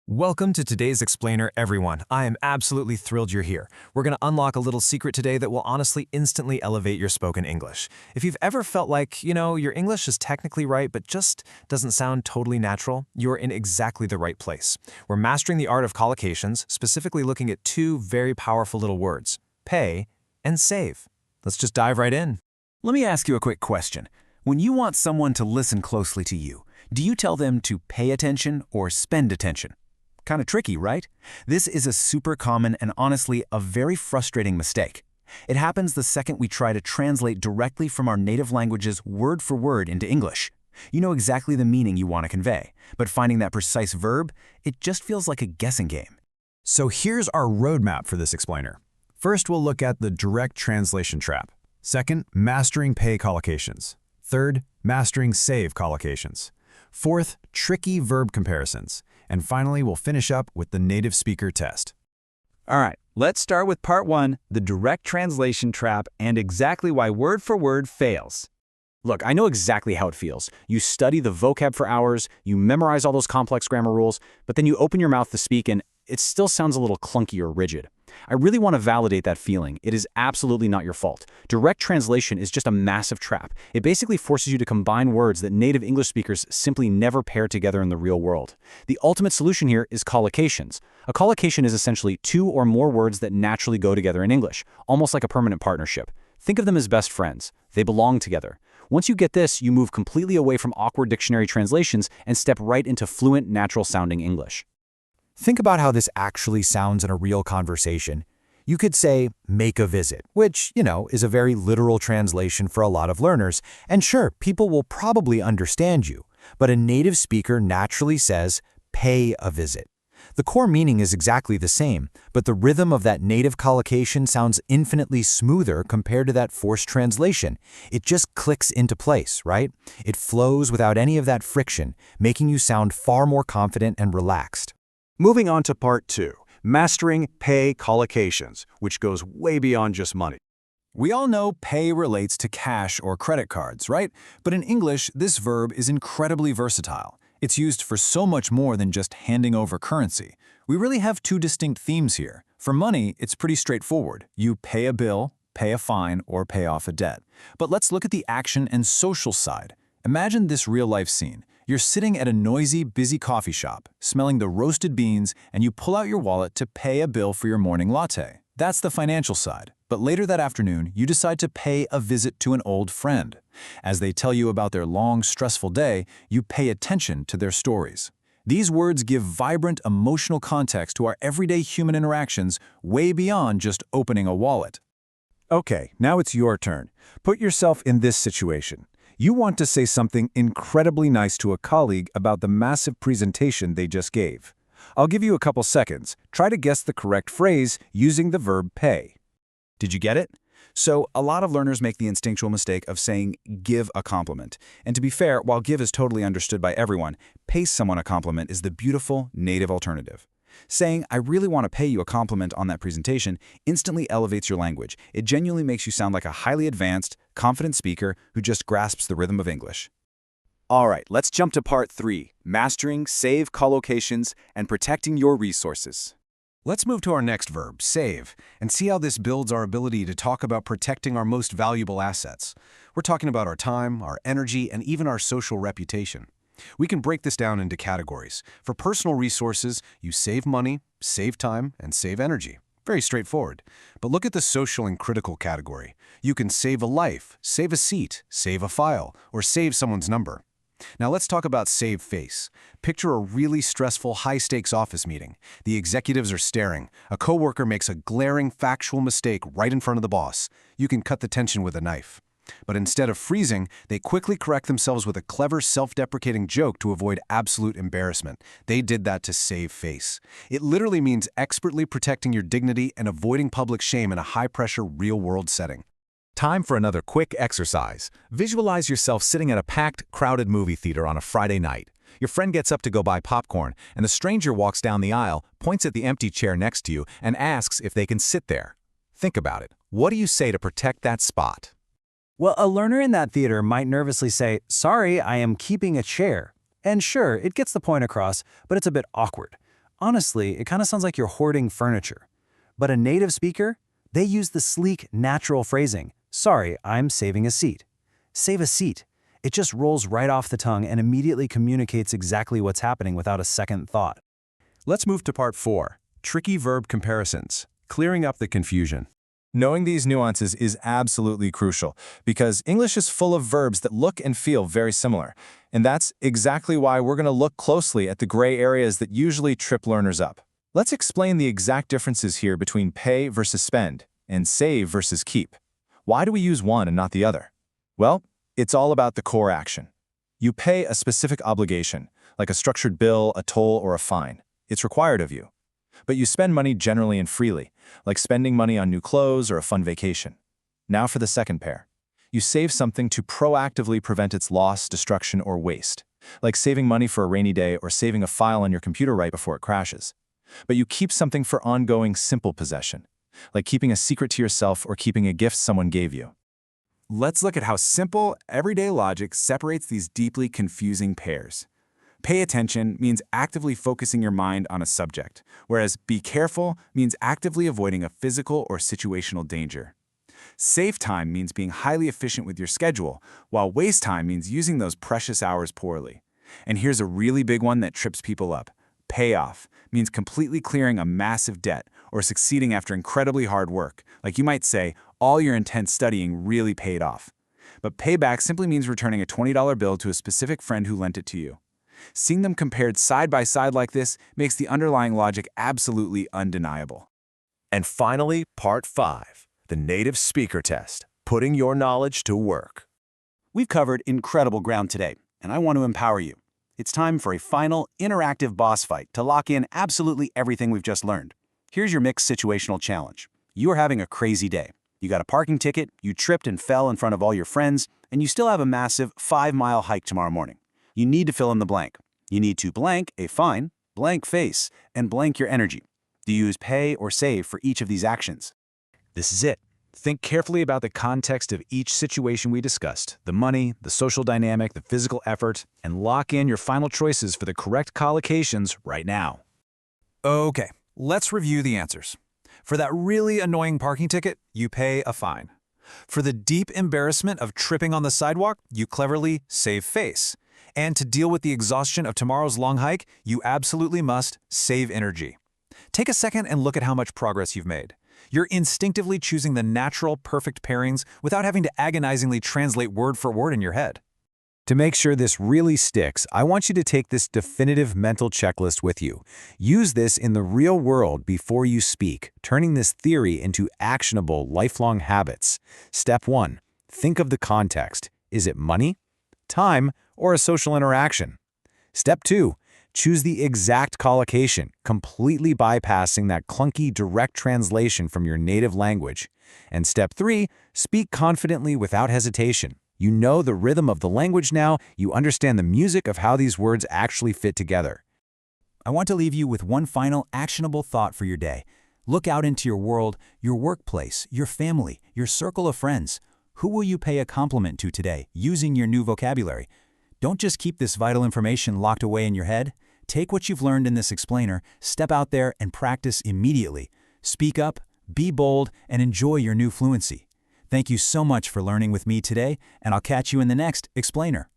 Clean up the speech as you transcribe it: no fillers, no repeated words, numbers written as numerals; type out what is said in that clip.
Welcome to today's Explainer, everyone. I am absolutely thrilled you're here. We're going to unlock a little secret today that will honestly instantly elevate your spoken English. If you've ever felt like, your English is technically right, but just doesn't sound totally natural, you're in exactly the right place. We're mastering the art of collocations, specifically looking at two very powerful little words, pay and save. Let's just dive right in. Let me ask you a quick question. When you want someone to listen closely to you, do you tell them to pay attention or spend attention? Kind of tricky, right? This is a super common and honestly a very frustrating mistake. It happens the second we try to translate directly from our native languages word for word into English. You know exactly the meaning you want to convey, but finding that precise verb, it just feels like a guessing game. So here's our roadmap for this explainer. First, we'll look at the direct translation trap. Second, mastering pay collocations. Third, mastering save collocations. Fourth, tricky verb comparisons. And finally, we'll finish up with the native speaker test. All right, let's start with part one, the direct translation trap and exactly why word for word fails. Look, I know exactly how it feels. You study the vocab for hours, you memorize all those complex grammar rules, but then you open your mouth to speak and it still sounds a little clunky or rigid. I really want to validate that feeling. It is absolutely not your fault. Direct translation is just a massive trap. It basically forces you to combine words that native English speakers simply never pair together in the real world. The ultimate solution here is collocations. A collocation is essentially two or more words that naturally go together in English, almost like a permanent partnership. Think of them as best friends. They belong together. Once you get this, you move completely away from awkward dictionary translations and step right into fluent, natural-sounding English. Think about how this actually sounds in a real conversation. You could say, make a visit, which, is a very literal translation for a lot of learners. And sure, people will probably understand you, but a native speaker naturally says, pay a visit. The core meaning is exactly the same, but the rhythm of that native collocation sounds infinitely smoother compared to that forced translation. It just clicks into place, right? It flows without any of that friction, making you sound far more confident and relaxed. Moving on to part two, mastering pay collocations, which goes way beyond just money. We all know pay relates to cash or credit cards, right? But in English, this verb is incredibly versatile. It's used for so much more than just handing over currency. We really have two distinct themes here. For money, it's pretty straightforward. You pay a bill, pay a fine, or pay off a debt. But let's look at the action and social side. Imagine this real-life scene. You're sitting at a noisy, busy coffee shop, smelling the roasted beans, and you pull out your wallet to pay a bill for your morning latte. That's the financial side. But later that afternoon, you decide to pay a visit to an old friend. As they tell you about their long, stressful day, you pay attention to their stories. These words give vibrant, emotional context to our everyday human interactions way beyond just opening a wallet. Okay, now it's your turn. Put yourself in this situation. You want to say something incredibly nice to a colleague about the massive presentation they just gave. I'll give you a couple seconds. Try to guess the correct phrase using the verb pay. Did you get it? So, a lot of learners make the instinctual mistake of saying give a compliment. And to be fair, while give is totally understood by everyone, pay someone a compliment is the beautiful native alternative. Saying, I really want to pay you a compliment on that presentation instantly elevates your language. It genuinely makes you sound like a highly advanced, confident speaker who just grasps the rhythm of English. All right, let's jump to part three, mastering save collocations and protecting your resources. Let's move to our next verb, save, and see how this builds our ability to talk about protecting our most valuable assets. We're talking about our time, our energy, and even our social reputation. We can break this down into categories. For personal resources, you save money, save time, and save energy. Very straightforward. But look at the social and critical category. You can save a life, save a seat, save a file, or save someone's number. Now let's talk about save face. Picture a really stressful, high-stakes office meeting. The executives are staring. A coworker makes a glaring factual mistake right in front of the boss. You can cut the tension with a knife. But instead of freezing, they quickly correct themselves with a clever, self-deprecating joke to avoid absolute embarrassment. They did that to save face. It literally means expertly protecting your dignity and avoiding public shame in a high-pressure, real-world setting. Time for another quick exercise. Visualize yourself sitting at a packed, crowded movie theater on a Friday night. Your friend gets up to go buy popcorn, and the stranger walks down the aisle, points at the empty chair next to you, and asks if they can sit there. Think about it. What do you say to protect that spot? Well, a learner in that theater might nervously say, "Sorry, I am keeping a chair." And sure, it gets the point across, but it's a bit awkward. Honestly, it kind of sounds like you're hoarding furniture. But a native speaker, they use the sleek, natural phrasing. Sorry, I'm saving a seat. Save a seat. It just rolls right off the tongue and immediately communicates exactly what's happening without a second thought. Let's move to part 4, tricky verb comparisons, clearing up the confusion. Knowing these nuances is absolutely crucial because English is full of verbs that look and feel very similar. And that's exactly why we're going to look closely at the gray areas that usually trip learners up. Let's explain the exact differences here between pay versus spend and save versus keep. Why do we use one and not the other? Well, it's all about the core action. You pay a specific obligation, like a structured bill, a toll, or a fine. It's required of you. But you spend money generally and freely, like spending money on new clothes or a fun vacation. Now for the second pair. You save something to proactively prevent its loss, destruction, or waste, like saving money for a rainy day or saving a file on your computer right before it crashes. But you keep something for ongoing simple possession, like keeping a secret to yourself or keeping a gift someone gave you. Let's look at how simple, everyday logic separates these deeply confusing pairs. Pay attention means actively focusing your mind on a subject, whereas be careful means actively avoiding a physical or situational danger. Save time means being highly efficient with your schedule, while waste time means using those precious hours poorly. And here's a really big one that trips people up. Payoff means completely clearing a massive debt or succeeding after incredibly hard work. Like you might say, all your intense studying really paid off. But payback simply means returning a $20 bill to a specific friend who lent it to you. Seeing them compared side by side like this makes the underlying logic absolutely undeniable. And finally, part 5, the native speaker test, putting your knowledge to work. We've covered incredible ground today, and I want to empower you. It's time for a final, interactive boss fight to lock in absolutely everything we've just learned. Here's your mixed situational challenge. You are having a crazy day. You got a parking ticket, you tripped and fell in front of all your friends, and you still have a massive 5-mile hike tomorrow morning. You need to fill in the blank. You need to blank a fine, blank face, and blank your energy. Do you use pay or save for each of these actions? This is it. Think carefully about the context of each situation we discussed, the money, the social dynamic, the physical effort, and lock in your final choices for the correct collocations right now. Okay, let's review the answers. For that really annoying parking ticket, you pay a fine. For the deep embarrassment of tripping on the sidewalk, you cleverly save face. And to deal with the exhaustion of tomorrow's long hike, you absolutely must save energy. Take a second and look at how much progress you've made. You're instinctively choosing the natural, perfect pairings without having to agonizingly translate word for word in your head. To make sure this really sticks, I want you to take this definitive mental checklist with you. Use this in the real world before you speak, turning this theory into actionable, lifelong habits. Step 1. Think of the context. Is it money, time, or a social interaction? Step 2. Choose the exact collocation, completely bypassing that clunky direct translation from your native language. And Step 3. Speak confidently without hesitation. You know the rhythm of the language now, you understand the music of how these words actually fit together. I want to leave you with one final actionable thought for your day. Look out into your world, your workplace, your family, your circle of friends. Who will you pay a compliment to today using your new vocabulary? Don't just keep this vital information locked away in your head. Take what you've learned in this explainer, step out there and practice immediately. Speak up, be bold, and enjoy your new fluency. Thank you so much for learning with me today, and I'll catch you in the next explainer.